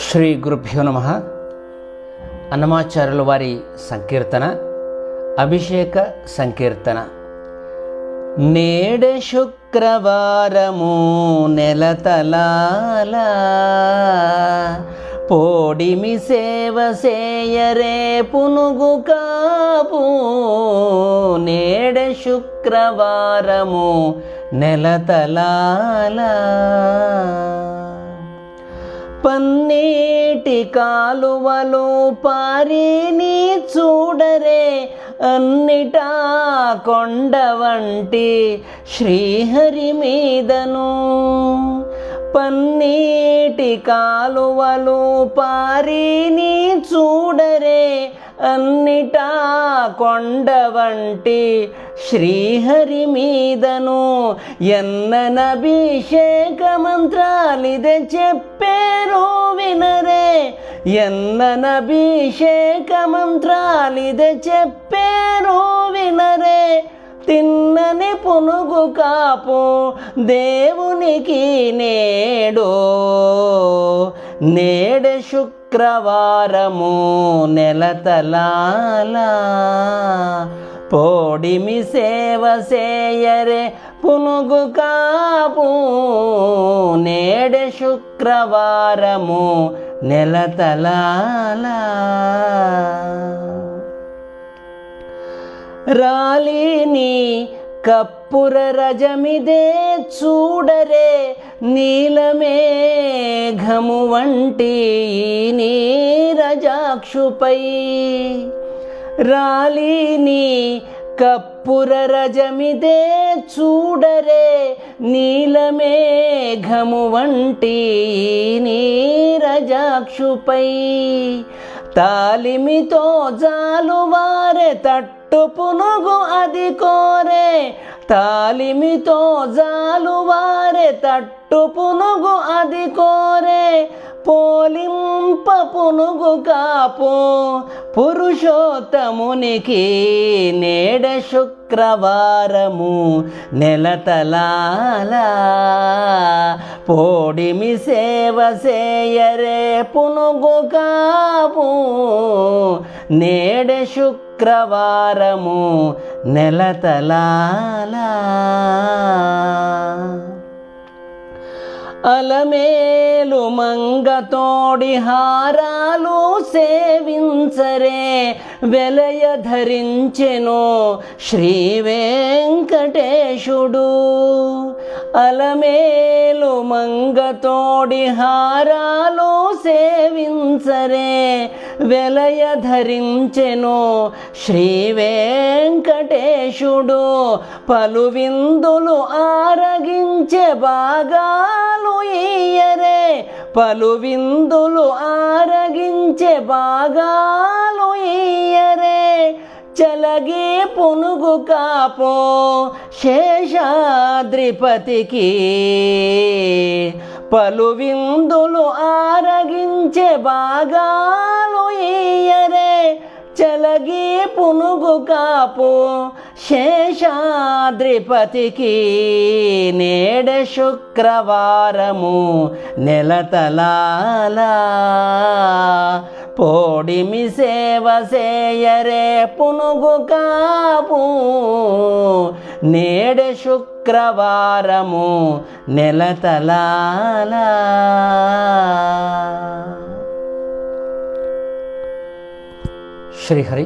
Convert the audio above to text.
శ్రీ గురుభ్యో నమః. అన్నమాచార్యుల వారి సంకీర్తన, అభిషేక సంకీర్తన. నేడే శుక్రవారము నెలతలాల పోడిమి సేవ సేయరే పునుగు కాపు. నేడే శుక్రవారము నెలతలాల పన్నీటి కాలువలు పారిని చూడరే, అన్నిటా కొండ వంటి శ్రీహరి మీదను. పన్నీటి కాలువలు పారిని చూడరే, అన్నిటా కొండ వంటి శ్రీహరి మీదను. ఎన్ననభిషేక మంత్రాలిదే చెప్పేరో వినరే, ఎన్ననభిషేక మంత్రాలిదే చెప్పేరో వినరే. తిన్నని పునుగు కాపు దేవునికి నేడు. నేడే శుక్రవారము నెలతలాల పోడిమి సేవ సేయరే పునుగు కాపు. నేడే శుక్రవారము నెలతలాల రాలిని కప్పుర రజమిదే చూడరే, నీలమేఘము వంటి నీరజాక్షుపై. రాలిని కప్పుర రజమిదే చూడరే, నీలమేఘము వంటి నీరజాక్షుపై. తాలిమితో జాలువారే తట్టు పునుగు అది కోరే, తాలిమితో జాలువారే తట్టు పునుగు అది కోరే. పోలింప పునుగు కాపు పురుషోత్తమునికి. నేడే శుక్రవారము నెలతలాల పోడిమి సేవ సేయరే పునుగు కాపు. నేడే శుక్రవారము నెలతలాల అలమేలు మంగతోడి హారాలు సేవించరే, వెలయ ధరించెను శ్రీ వెంకటేశుడు. అలమేలు మంగతోడి హారాలు సేవించరే, వెలయ ధరించెను శ్రీ వెంకటేశుడు. పలు విందులు ఆరగించే భాగాలు ఇయ్యరే, పలు విందులు ఆరగించే భాగాలు ఇయ్యరే. చలగి పునుగు కాపు శేషాద్రిపతికి. పలు విందులు ఆరగించే భాగాలు ఇయ్యరే, చలగి పునుగు కాపు శేషాద్రిపతికి. నేడే శుక్రవారము నెలతలాల పోడిమి సేవ సేయరే పునుగు కాపు. నేడే శుక్రవారము నెలతలాల. శ్రీహరి.